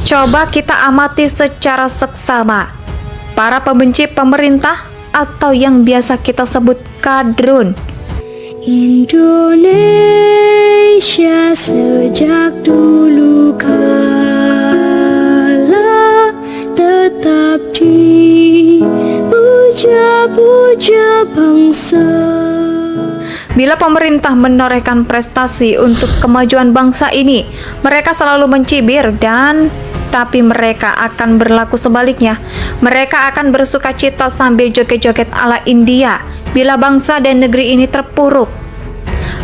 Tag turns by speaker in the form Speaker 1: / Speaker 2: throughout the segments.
Speaker 1: Coba kita amati secara seksama. Para pembenci pemerintah atau yang biasa kita sebut kadrun.
Speaker 2: Indonesia sejak dulu kala tetap dipuja-puja bangsa.
Speaker 1: Bila pemerintah menorehkan prestasi untuk kemajuan bangsa ini, mereka selalu mencibir tapi mereka akan berlaku sebaliknya. Mereka akan bersuka cita sambil joget-joget ala India bila bangsa dan negeri ini terpuruk.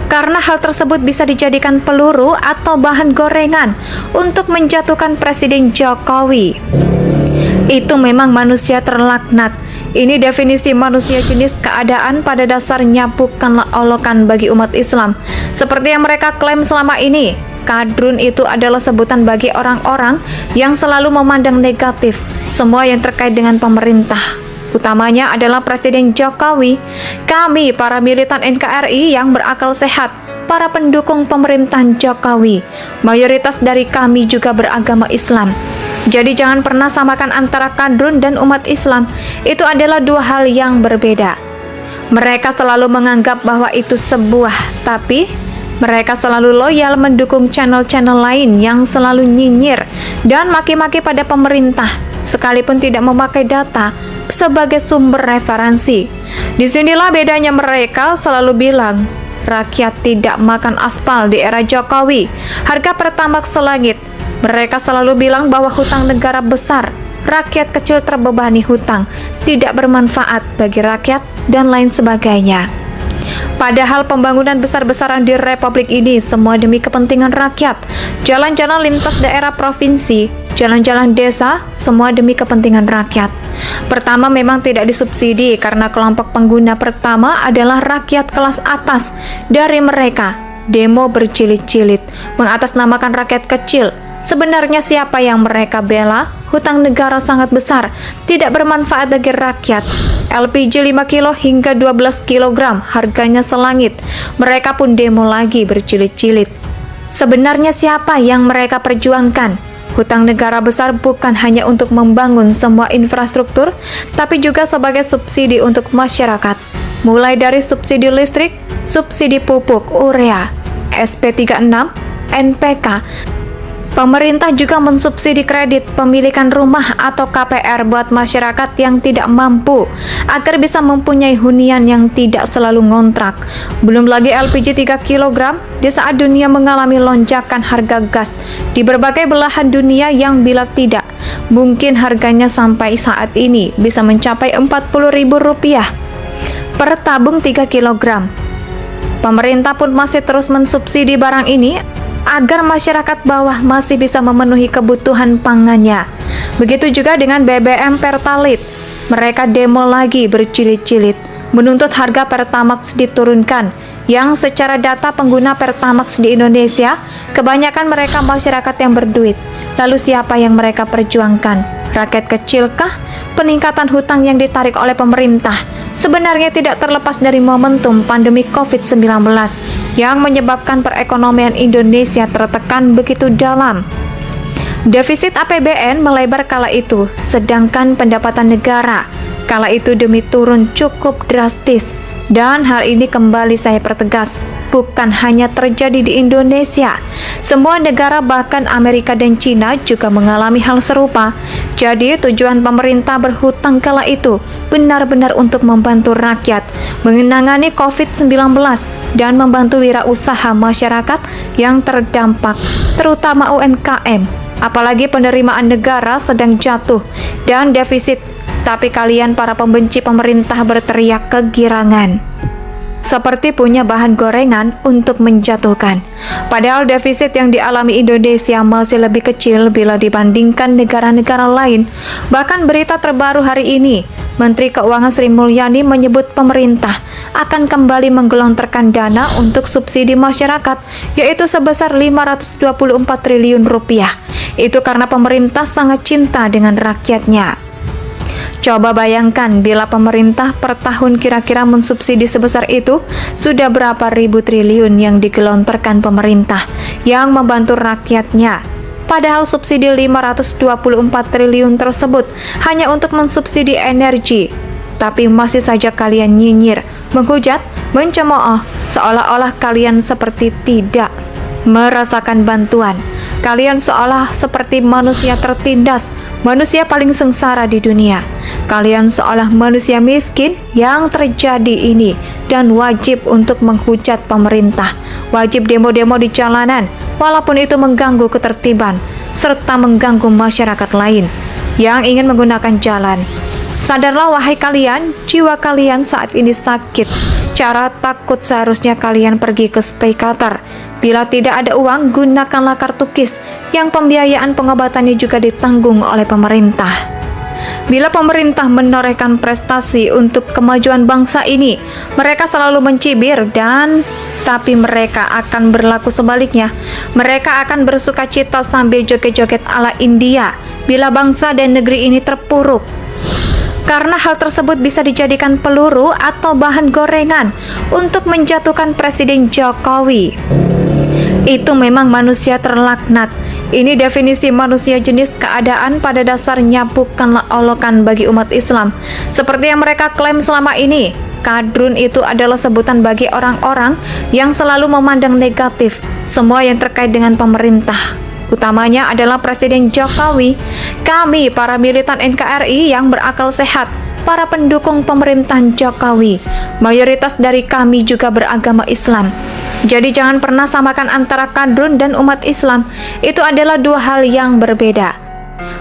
Speaker 1: Karena hal tersebut bisa dijadikan peluru atau bahan gorengan untuk menjatuhkan Presiden Jokowi. Itu memang manusia terlaknat. Ini definisi manusia jenis keadaan pada dasarnya bukanlah olokan bagi umat Islam. Seperti yang mereka klaim selama ini, kadrun itu adalah sebutan bagi orang-orang yang selalu memandang negatif semua yang terkait dengan pemerintah. Utamanya adalah Presiden Jokowi. Kami, para militan NKRI yang berakal sehat, para pendukung pemerintahan Jokowi, mayoritas dari kami juga beragama Islam. Jadi jangan pernah samakan antara kadrun dan umat Islam. Itu adalah dua hal yang berbeda. Mereka selalu menganggap bahwa itu sebuah, tapi mereka selalu loyal mendukung channel-channel lain yang selalu nyinyir dan maki-maki pada pemerintah, sekalipun tidak memakai data sebagai sumber referensi. Disinilah bedanya, mereka selalu bilang, rakyat tidak makan aspal di era Jokowi, harga Pertamax selangit. Mereka selalu bilang bahwa hutang negara besar, rakyat kecil terbebani hutang, tidak bermanfaat bagi rakyat, dan lain sebagainya. Padahal pembangunan besar-besaran di Republik ini semua demi kepentingan rakyat. Jalan-jalan lintas daerah provinsi, jalan-jalan desa, semua demi kepentingan rakyat. Pertama, memang tidak disubsidi karena kelompok pengguna pertama adalah rakyat kelas atas. Dari mereka, demo berjilid-jilid, mengatasnamakan rakyat kecil. Sebenarnya siapa yang mereka bela? Hutang negara sangat besar, tidak bermanfaat bagi rakyat. LPG 5 kilo hingga 12 kg, harganya selangit. Mereka pun demo lagi berjilid-jilid. Sebenarnya siapa yang mereka perjuangkan? Hutang negara besar bukan hanya untuk membangun semua infrastruktur, tapi juga sebagai subsidi untuk masyarakat. Mulai dari subsidi listrik, subsidi pupuk, urea, SP36, NPK. Pemerintah juga mensubsidi kredit pemilikan rumah atau KPR buat masyarakat yang tidak mampu agar bisa mempunyai hunian yang tidak selalu ngontrak. Belum lagi LPG 3 kg di saat dunia mengalami lonjakan harga gas di berbagai belahan dunia yang bila tidak, mungkin harganya sampai saat ini bisa mencapai Rp40.000 per tabung 3 kg. Pemerintah pun masih terus mensubsidi barang ini agar masyarakat bawah masih bisa memenuhi kebutuhan pangannya. Begitu juga dengan BBM Pertalite. Mereka demo lagi berjilid-jilid, menuntut harga Pertamax diturunkan, yang secara data pengguna Pertamax di Indonesia, kebanyakan mereka masyarakat yang berduit. Lalu siapa yang mereka perjuangkan? Rakyat kecilkah? Peningkatan hutang yang ditarik oleh pemerintah sebenarnya tidak terlepas dari momentum pandemi COVID-19 yang menyebabkan perekonomian Indonesia tertekan begitu dalam. Defisit APBN melebar kala itu, sedangkan pendapatan negara kala itu demi turun cukup drastis. Dan hal ini kembali saya pertegas, bukan hanya terjadi di Indonesia. Semua negara bahkan Amerika dan Cina juga mengalami hal serupa. Jadi tujuan pemerintah berhutang kala itu benar-benar untuk membantu rakyat menangani COVID-19 dan membantu wirausaha masyarakat yang terdampak, terutama UMKM. Apalagi penerimaan negara sedang jatuh dan defisit, tapi kalian para pembenci pemerintah berteriak kegirangan, seperti punya bahan gorengan untuk menjatuhkan. Padahal defisit yang dialami Indonesia masih lebih kecil bila dibandingkan negara-negara lain. Bahkan berita terbaru hari ini, Menteri Keuangan Sri Mulyani menyebut pemerintah akan kembali menggelontorkan dana untuk subsidi masyarakat, yaitu sebesar Rp524 triliun. Itu karena pemerintah sangat cinta dengan rakyatnya. Coba bayangkan bila pemerintah per tahun kira-kira mensubsidi sebesar itu, sudah berapa ribu triliun yang digelontorkan pemerintah yang membantu rakyatnya. Padahal subsidi 524 triliun tersebut hanya untuk mensubsidi energi. Tapi masih saja kalian nyinyir, menghujat, mencemooh, seolah-olah kalian seperti tidak merasakan bantuan. Kalian seolah seperti manusia tertindas, manusia paling sengsara di dunia. Kalian seolah manusia miskin yang terjadi ini dan wajib untuk menghujat pemerintah. Wajib demo-demo di jalanan, walaupun itu mengganggu ketertiban, serta mengganggu masyarakat lain yang ingin menggunakan jalan. Sadarlah wahai kalian, jiwa kalian saat ini sakit. Cara takut seharusnya kalian pergi ke psikiater. Bila tidak ada uang, gunakanlah kartu KIS yang pembiayaan pengobatannya juga ditanggung oleh pemerintah. Bila pemerintah menorehkan prestasi untuk kemajuan bangsa ini, mereka selalu mencibir tapi mereka akan berlaku sebaliknya. Mereka akan bersuka cita sambil joget-joget ala India bila bangsa dan negeri ini terpuruk. Karena hal tersebut bisa dijadikan peluru atau bahan gorengan untuk menjatuhkan Presiden Jokowi. Itu memang manusia terlaknat. Ini definisi manusia jenis keadaan pada dasarnya bukanlah olokan bagi umat Islam. Seperti yang mereka klaim selama ini, kadrun itu adalah sebutan bagi orang-orang yang selalu memandang negatif semua yang terkait dengan pemerintah. Utamanya adalah Presiden Jokowi. Kami, para militan NKRI yang berakal sehat, para pendukung pemerintahan Jokowi, mayoritas dari kami juga beragama Islam. Jadi jangan pernah samakan antara kadrun dan umat Islam. Itu adalah dua hal yang berbeda.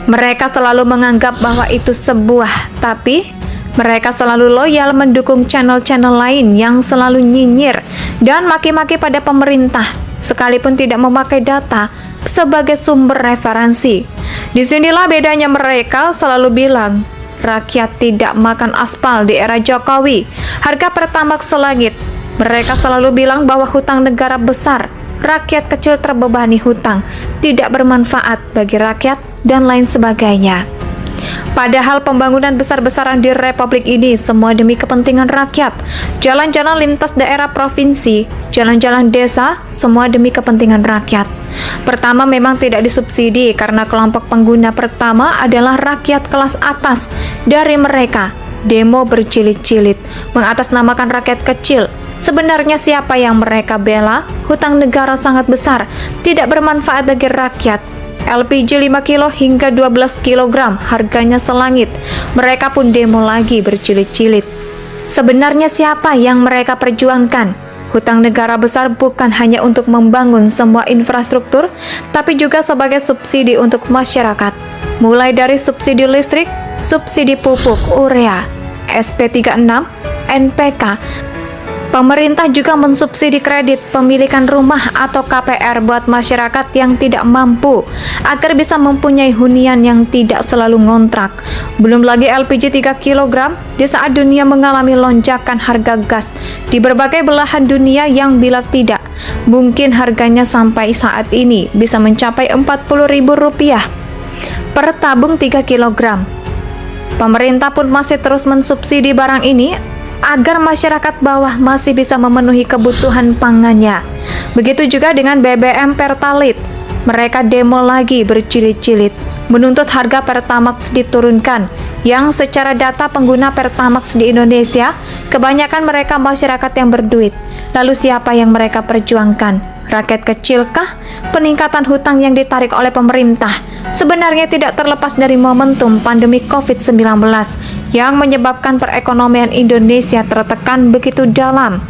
Speaker 1: Mereka selalu menganggap bahwa itu sebuah, tapi mereka selalu loyal mendukung channel-channel lain yang selalu nyinyir dan maki-maki pada pemerintah, sekalipun tidak memakai data sebagai sumber referensi. Disinilah bedanya, mereka selalu bilang, rakyat tidak makan aspal di era Jokowi, harga Pertamax selangit. Mereka selalu bilang bahwa hutang negara besar, rakyat kecil terbebani hutang, tidak bermanfaat bagi rakyat, dan lain sebagainya. Padahal pembangunan besar-besaran di Republik ini semua demi kepentingan rakyat. Jalan-jalan lintas daerah provinsi, jalan-jalan desa, semua demi kepentingan rakyat. Pertama, memang tidak disubsidi karena kelompok pengguna pertama adalah rakyat kelas atas. Dari mereka, demo berjilid-jilid, mengatasnamakan rakyat kecil. Sebenarnya siapa yang mereka bela? Hutang negara sangat besar, tidak bermanfaat bagi rakyat. LPG 5 kilo hingga 12 kg, harganya selangit. Mereka pun demo lagi berjilid-jilid. Sebenarnya siapa yang mereka perjuangkan? Hutang negara besar bukan hanya untuk membangun semua infrastruktur, tapi juga sebagai subsidi untuk masyarakat. Mulai dari subsidi listrik, subsidi pupuk, urea, SP36, NPK. Pemerintah juga mensubsidi kredit pemilikan rumah atau KPR buat masyarakat yang tidak mampu agar bisa mempunyai hunian yang tidak selalu ngontrak. Belum lagi LPG 3 kg di saat dunia mengalami lonjakan harga gas di berbagai belahan dunia yang bila tidak, mungkin harganya sampai saat ini bisa mencapai Rp40.000 per tabung 3 kg. Pemerintah pun masih terus mensubsidi barang ini agar masyarakat bawah masih bisa memenuhi kebutuhan pangannya. Begitu juga dengan BBM Pertalite. Mereka demo lagi berjilid-jilid, menuntut harga Pertamax diturunkan, yang secara data pengguna Pertamax di Indonesia, kebanyakan mereka masyarakat yang berduit. Lalu siapa yang mereka perjuangkan? Rakyat kecilkah? Peningkatan hutang yang ditarik oleh pemerintah sebenarnya tidak terlepas dari momentum pandemi COVID-19 yang menyebabkan perekonomian Indonesia tertekan begitu dalam.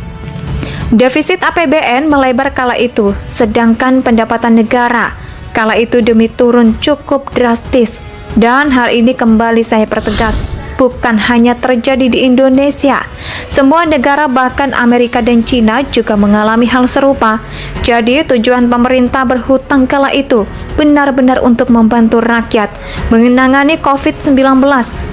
Speaker 1: Defisit APBN melebar kala itu, sedangkan pendapatan negara kala itu demi turun cukup drastis. Dan hal ini kembali saya pertegas, bukan hanya terjadi di Indonesia. Semua negara bahkan Amerika dan Cina juga mengalami hal serupa. Jadi tujuan pemerintah berhutang kala itu benar-benar untuk membantu rakyat menangani COVID-19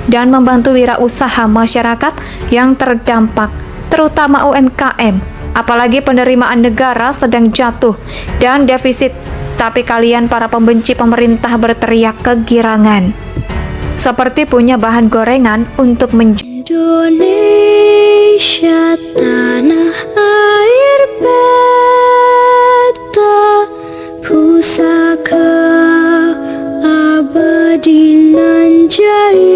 Speaker 1: dan membantu wirausaha masyarakat yang terdampak, terutama UMKM. Apalagi penerimaan negara sedang jatuh dan defisit, tapi kalian para pembenci pemerintah berteriak kegirangan, seperti punya bahan gorengan untuk
Speaker 2: Indonesia tanah air beta pusaka di nan jaya.